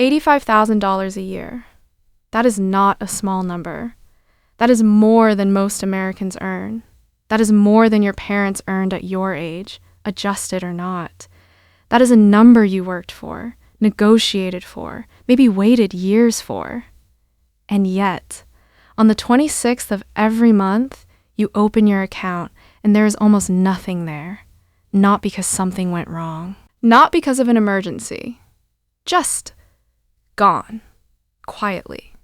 $85,000 a year. That is not a small number. That is more than most Americans earn. That is more than your parents earned at your age, adjusted or not. That is a number you worked for, negotiated for, maybe waited years for. And yet, on the 26th of every month, you open your account and there is almost nothing there. Not because something went wrong. Not because of an emergency. Just gone. Quietly.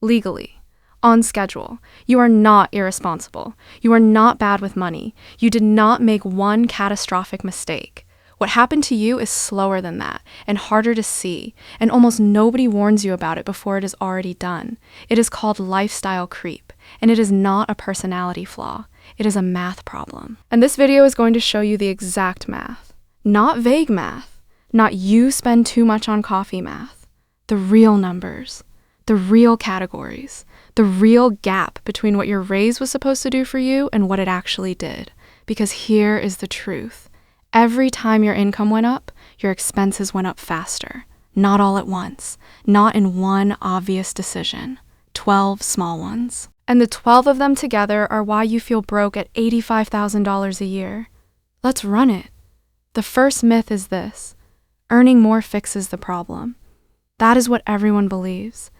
Legally. On schedule. You are not irresponsible. You are not bad with money. You did not make one catastrophic mistake. What happened to you is slower than that and harder to see, and almost nobody warns you about it before it is already done. It is called lifestyle creep, and it is not a personality flaw. It is a math problem. And this video is going to show you the exact math. Not vague math. Not you spend too much on coffee math. The real numbers. The real categories. The real gap between what your raise was supposed to do for you and what it actually did. Because here is the truth. Every time your income went up, your expenses went up faster. Not all at once. Not in one obvious decision. 12 small ones. And the 12 of them together are why you feel broke at $85,000 a year. Let's run it. The first myth is this: earning more fixes the problem. That is what everyone believes.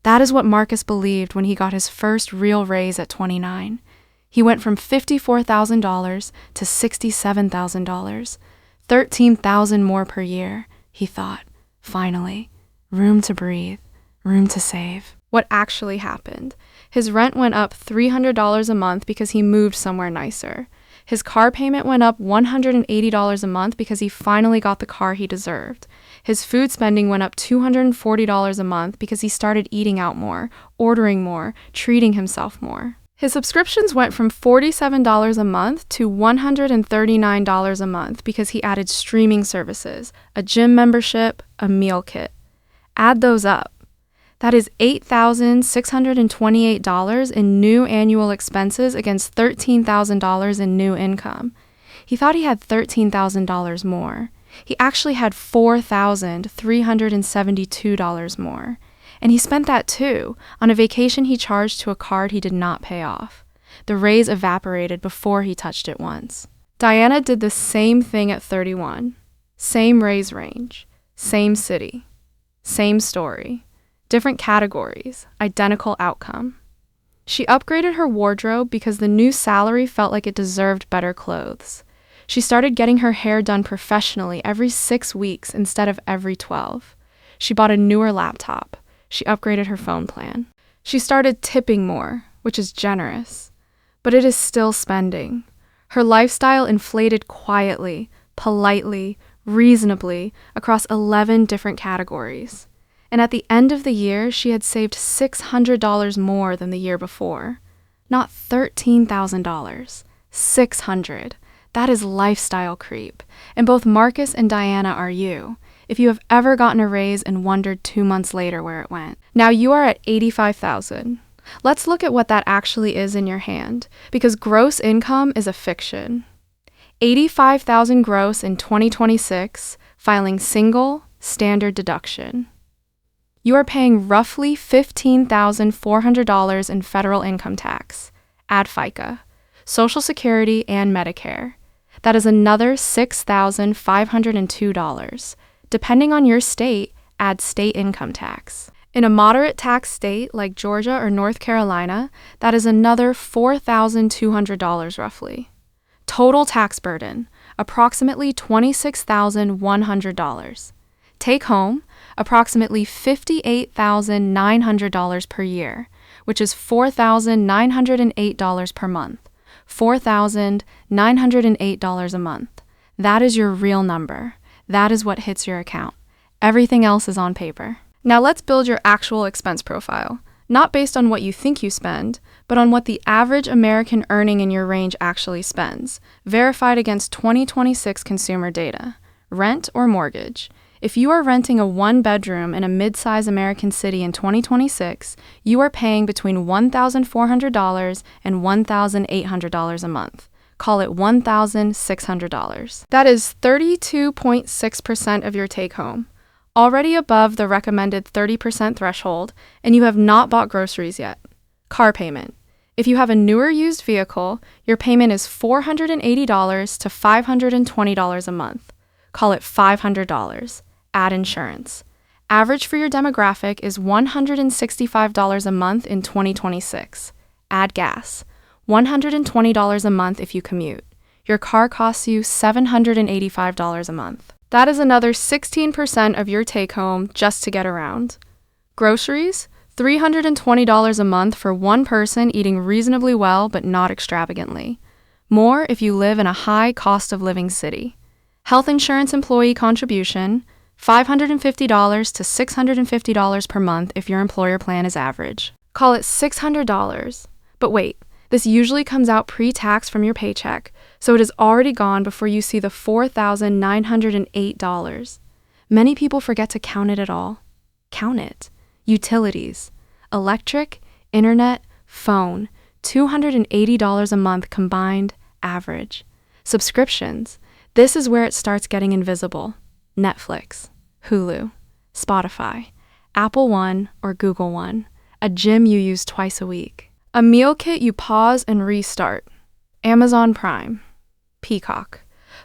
That is what Marcus believed when he got his first real raise at 29. He went from $54,000 to $67,000, $13,000 more per year. He thought, finally, room to breathe, room to save. What actually happened? His rent went up $300 a month because he moved somewhere nicer. His car payment went up $180 a month because he finally got the car he deserved. His food spending went up $240 a month because he started eating out more, ordering more, treating himself more. His subscriptions went from $47 a month to $139 a month because he added streaming services, a gym membership, a meal kit. Add those up. That is $8,628 in new annual expenses against $13,000 in new income. He thought he had $13,000 more. He actually had $4,372 more. And he spent that too, on a vacation he charged to a card he did not pay off. The raise evaporated before he touched it once. Diana did the same thing at 31. Same raise range. Same city. Same story. Different categories, identical outcome. She upgraded her wardrobe because the new salary felt like it deserved better clothes. She started getting her hair done professionally every 6 weeks instead of every 12. She bought a newer laptop. She upgraded her phone plan. She started tipping more, which is generous. But it is still spending. Her lifestyle inflated quietly, politely, reasonably across 11 different categories. And at the end of the year, she had saved $600 more than the year before. Not $13,000, $600. That is lifestyle creep. And both Marcus and Diana are you, if you have ever gotten a raise and wondered 2 months later where it went. Now you are at $85,000. Let's look at what that actually is in your hand, because gross income is a fiction. $85,000 gross in 2026, filing single, standard deduction. You are paying roughly $15,400 in federal income tax, add FICA, Social Security, and Medicare. That is another $6,502. Depending on your state, add state income tax. In a moderate tax state like Georgia or North Carolina, that is another $4,200 roughly. Total tax burden, approximately $26,100. Take home, approximately $58,900 per year, which is $4,908 per month. $4,908 a month. That is your real number. That is what hits your account. Everything else is on paper. Now let's build your actual expense profile, not based on what you think you spend, but on what the average American earning in your range actually spends, verified against 2026 consumer data. Rent or mortgage. If you are renting a one-bedroom in a mid-size American city in 2026, you are paying between $1,400 and $1,800 a month. Call it $1,600. That is 32.6% of your take-home. already above the recommended 30% threshold, and you have not bought groceries yet. Car payment. If you have a newer used vehicle, your payment is $480 to $520 a month. Call it $500. Add insurance. Average for your demographic is $165 a month in 2026. Add gas. $120 a month if you commute. Your car costs you $785 a month. That is another 16% of your take-home just to get around. Groceries, $320 a month for one person eating reasonably well but not extravagantly. More if you live in a high cost of living city. Health insurance employee contribution, $550 to $650 per month if your employer plan is average. Call it $600. But wait, this usually comes out pre-tax from your paycheck, so it is already gone before you see the $4,908. Many people forget to count it at all. Count it. Utilities, electric, internet, phone, $280 a month combined, average. Subscriptions, this is where it starts getting invisible. Netflix, Hulu, Spotify, Apple One or Google One, a gym you use twice a week, a meal kit you pause and restart, Amazon Prime, Peacock,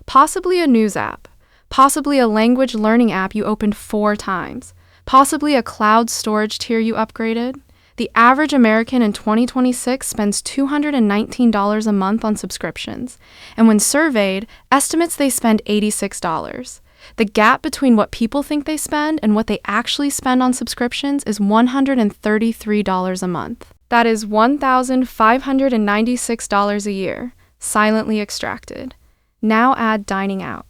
possibly a news app, possibly a language learning app you opened 4 times, possibly a cloud storage tier you upgraded. The average American in 2026 spends $219 a month on subscriptions, and when surveyed, estimates they spend $86. The gap between what people think they spend and what they actually spend on subscriptions is $133 a month. That is $1,596 a year, silently extracted. Now add dining out.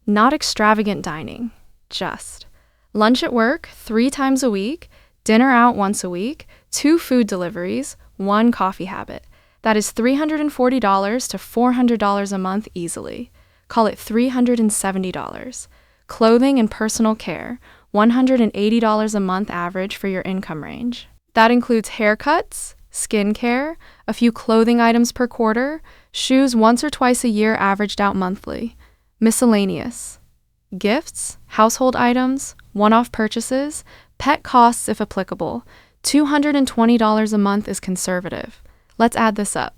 Not extravagant dining, just lunch at work 3 times a week, dinner out once a week, 2 food deliveries, 1 coffee habit. That is $340 to $400 a month easily. Call it $370. Clothing and personal care, $180 a month average for your income range. That includes haircuts, skincare, a few clothing items per quarter, shoes once or twice a year averaged out monthly. Miscellaneous. Gifts, household items, one-off purchases, pet costs if applicable. $220 a month is conservative. Let's add this up.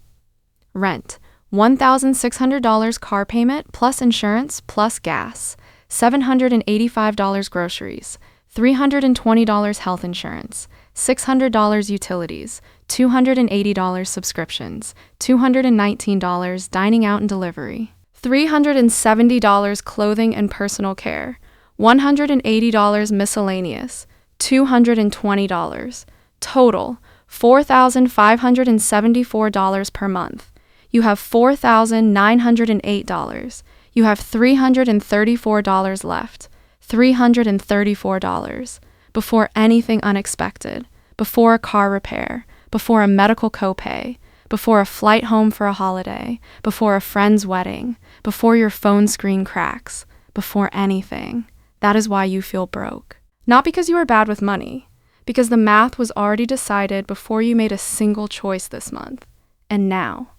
Rent, $1,600 car payment plus insurance plus gas. $785 groceries, $320 health insurance, $600 utilities, $280 subscriptions, $219 dining out and delivery, $370 clothing and personal care, $180 miscellaneous, $220. Total, $4,574 per month. You have $4,908. You have $334 left. $334. Before anything unexpected. Before a car repair. Before a medical copay. Before a flight home for a holiday. Before a friend's wedding. Before your phone screen cracks. Before anything. That is why you feel broke. Not because you are bad with money. Because the math was already decided before you made a single choice this month. And now,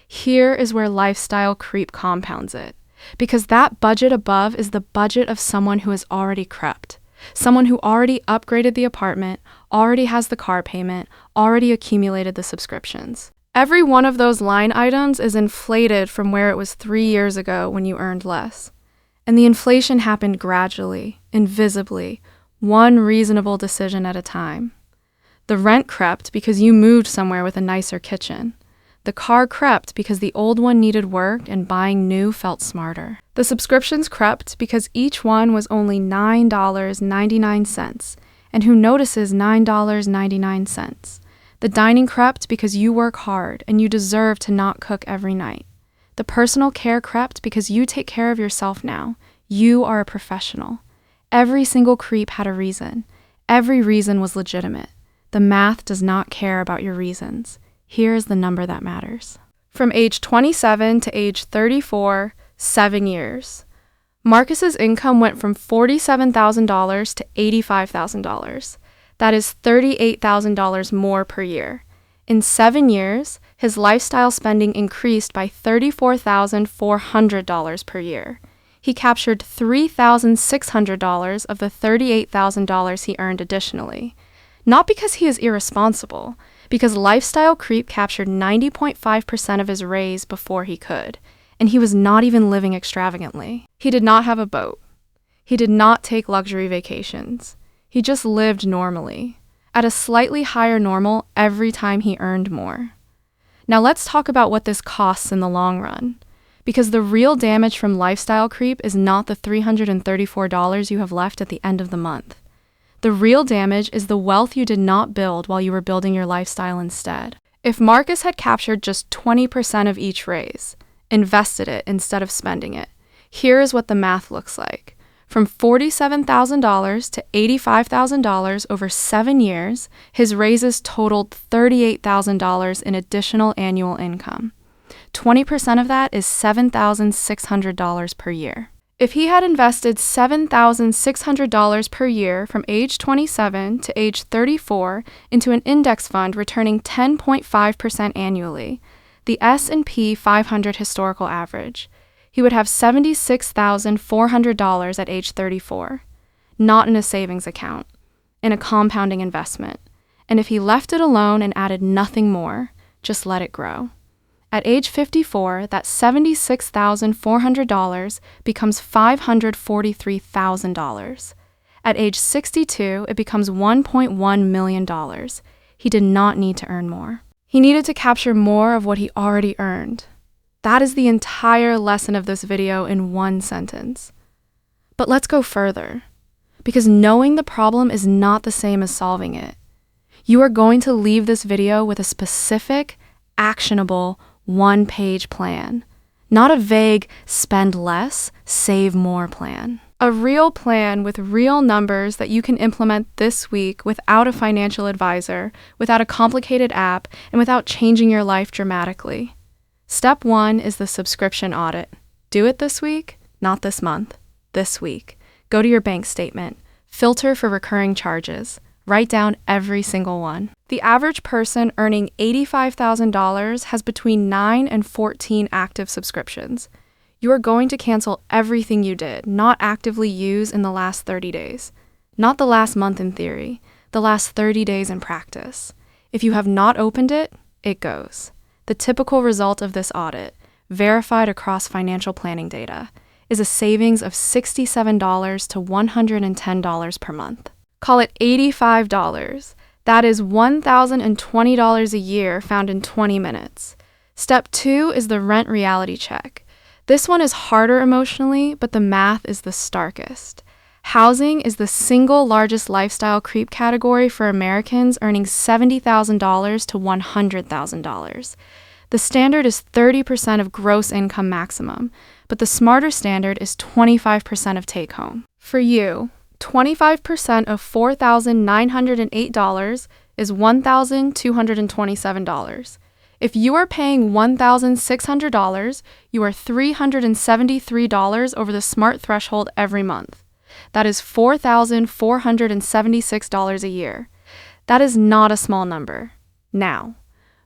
here is where lifestyle creep compounds it. Because that budget above is the budget of someone who has already crept. Someone who already upgraded the apartment, already has the car payment, already accumulated the subscriptions. Every one of those line items is inflated from where it was 3 years ago when you earned less. And the inflation happened gradually, invisibly, one reasonable decision at a time. The rent crept because you moved somewhere with a nicer kitchen. The car crept because the old one needed work and buying new felt smarter. The subscriptions crept because each one was only $9.99, and who notices $9.99? The dining crept because you work hard and you deserve to not cook every night. The personal care crept because you take care of yourself now. You are a professional. Every single creep had a reason. Every reason was legitimate. The math does not care about your reasons. Here is the number that matters. From age 27 to age 34, 7 years. Marcus's income went from $47,000 to $85,000. That is $38,000 more per year. In 7 years, his lifestyle spending increased by $34,400 per year. He captured $3,600 of the $38,000 he earned additionally. Not because he is irresponsible, because lifestyle creep captured 90.5% of his raise before he could, and he was not even living extravagantly. He did not have a boat. He did not take luxury vacations. He just lived normally, at a slightly higher normal every time he earned more. Now let's talk about what this costs in the long run, because the real damage from lifestyle creep is not the $334 you have left at the end of the month. The real damage is the wealth you did not build while you were building your lifestyle instead. If Marcus had captured just 20% of each raise, invested it instead of spending it, here is what the math looks like. From $47,000 to $85,000 over 7 years, his raises totaled $38,000 in additional annual income. 20% of that is $7,600 per year. If he had invested $7,600 per year from age 27 to age 34 into an index fund returning 10.5% annually, the S&P 500 historical average, he would have $76,400 at age 34, not in a savings account, in a compounding investment. And if he left it alone and added nothing more, just let it grow. At age 54, that $76,400 becomes $543,000. At age 62, it becomes $1.1 million. He did not need to earn more. He needed to capture more of what he already earned. That is the entire lesson of this video in one sentence. But let's go further, because knowing the problem is not the same as solving it. You are going to leave this video with a specific, actionable, one-page plan, not a vague spend less, save more plan. A real plan with real numbers that you can implement this week without a financial advisor, without a complicated app, and without changing your life dramatically. Step 1 is the subscription audit. Do it this week, not this month, this week. Go to your bank statement. Filter for recurring charges. Write down every single one. The average person earning $85,000 has between 9 and 14 active subscriptions. You are going to cancel everything you did not actively use in the last 30 days. Not the last month in theory, the last 30 days in practice. If you have not opened it, it goes. The typical result of this audit, verified across financial planning data, is a savings of $67 to $110 per month. Call it $85. That is $1,020 a year found in 20 minutes. Step 2 is the rent reality check. This one is harder emotionally, but the math is the starkest. Housing is the single largest lifestyle creep category for Americans earning $70,000 to $100,000. The standard is 30% of gross income maximum, but the smarter standard is 25% of take home. For you, 25% of $4,908 is $1,227. If you are paying $1,600, you are $373 over the SMART threshold every month. That is $4,476 a year. That is not a small number. Now,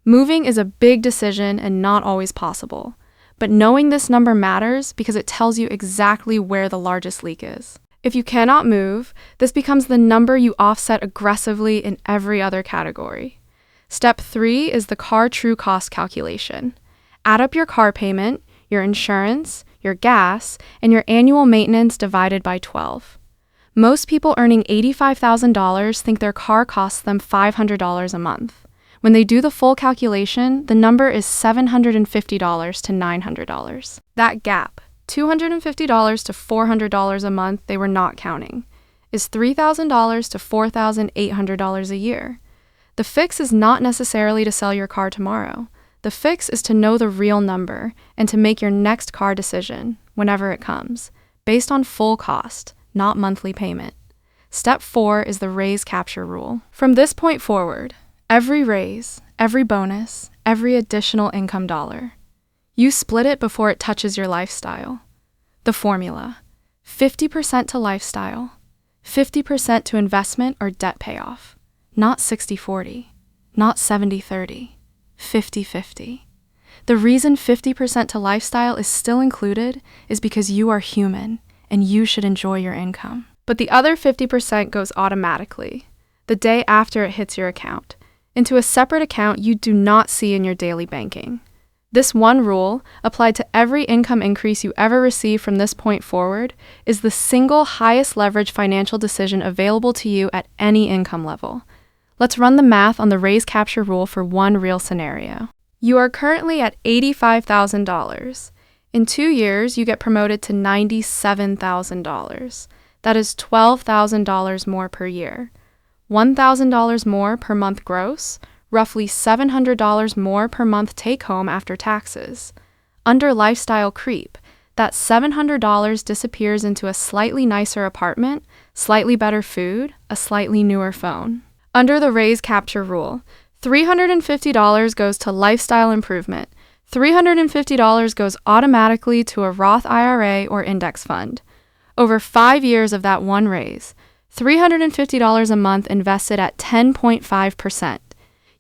moving is a big decision and not always possible, but knowing this number matters because it tells you exactly where the largest leak is. If you cannot move, this becomes the number you offset aggressively in every other category. Step 3 is the car true cost calculation. Add up your car payment, your insurance, your gas, and your annual maintenance divided by 12. Most people earning $85,000 think their car costs them $500 a month. When they do the full calculation, the number is $750 to $900. That gap, $250 to $400 a month they were not counting, is $3,000 to $4,800 a year. The fix is not necessarily to sell your car tomorrow. The fix is to know the real number and to make your next car decision, whenever it comes, based on full cost, not monthly payment. Step 4 is the raise capture rule. From this point forward, every raise, every bonus, every additional income dollar, you split it before it touches your lifestyle. The formula: 50% to lifestyle, 50% to investment or debt payoff. Not 60-40, not 70-30, 50-50. The reason 50% to lifestyle is still included is because you are human and you should enjoy your income. But the other 50% goes automatically, the day after it hits your account, into a separate account you do not see in your daily banking. This one rule, applied to every income increase you ever receive from this point forward, is the single highest leverage financial decision available to you at any income level. Let's run the math on the raise capture rule for one real scenario. You are currently at $85,000. In 2 years, you get promoted to $97,000. That is $12,000 more per year. $1,000 more per month gross, roughly $700 more per month take-home after taxes. Under lifestyle creep, that $700 disappears into a slightly nicer apartment, slightly better food, a slightly newer phone. Under the raise capture rule, $350 goes to lifestyle improvement. $350 goes automatically to a Roth IRA or index fund. Over 5 years of that one raise, $350 a month invested at 10.5%.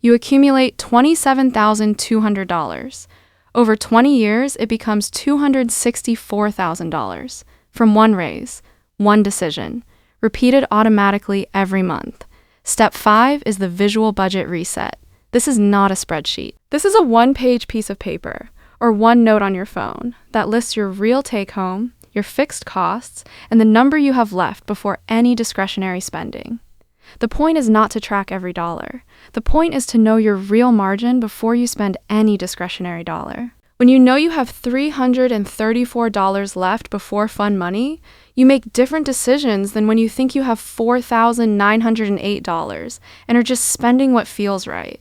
You accumulate $27,200. Over 20 years, it becomes $264,000 from one raise, one decision, repeated automatically every month. Step 5 is the visual budget reset. This is not a spreadsheet. This is a one-page piece of paper or one note on your phone that lists your real take-home, your fixed costs, and the number you have left before any discretionary spending. The point is not to track every dollar. The point is to know your real margin before you spend any discretionary dollar. When you know you have $334 left before fun money, you make different decisions than when you think you have $4,908 and are just spending what feels right.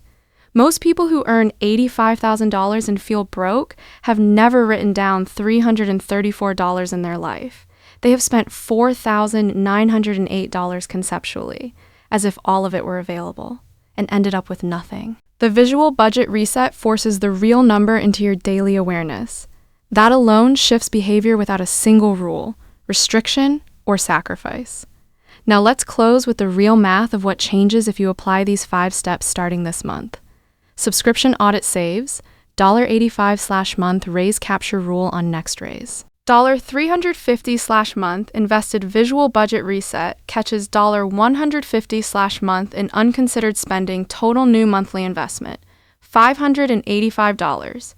Most people who earn $85,000 and feel broke have never written down $334 in their life. They have spent $4,908 conceptually, as if all of it were available, and ended up with nothing. The visual budget reset forces the real number into your daily awareness. That alone shifts behavior without a single rule, restriction, or sacrifice. Now let's close with the real math of what changes if you apply these 5 steps starting this month. Subscription audit saves, $85/month raise capture rule on next raise. $350/month invested visual budget reset catches $150/month in unconsidered spending total new monthly investment, $585.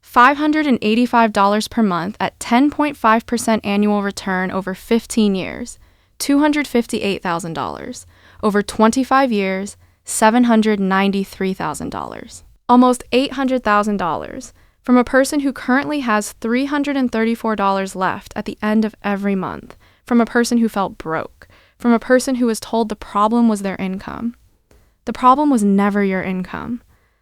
$585 per month at 10.5% annual return over 15 years, $258,000. Over 25 years, $793,000. Almost $800,000 from a person who currently has $334 left at the end of every month, from a person who felt broke, from a person who was told the problem was their income. The problem was never your income.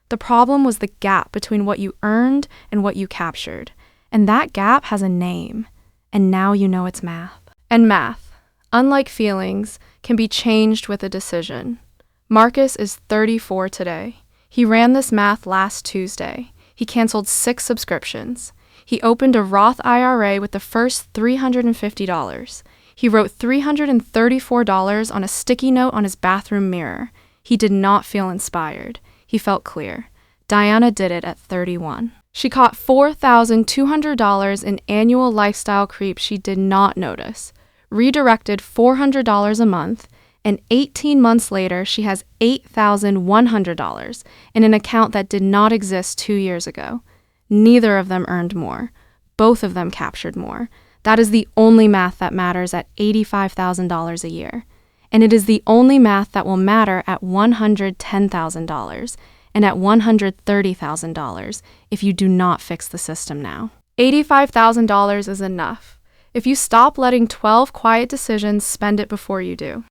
The problem was the gap between what you earned and what you captured. And that gap has a name. And now you know it's math. And math, unlike feelings, can be changed with a decision. Marcus is 34 today. He ran this math last Tuesday. He canceled 6 subscriptions. He opened a Roth IRA with the first $350. He wrote $334 on a sticky note on his bathroom mirror. He did not feel inspired. He felt clear. Diana did it at 31. She caught $4,200 in annual lifestyle creep she did not notice, redirected $400 a month, and 18 months later, she has $8,100 in an account that did not exist 2 years ago. Neither of them earned more. Both of them captured more. That is the only math that matters at $85,000 a year. And it is the only math that will matter at $110,000 and at $130,000 if you do not fix the system now. $85,000 is enough. If you stop letting 12 quiet decisions spend it before you do.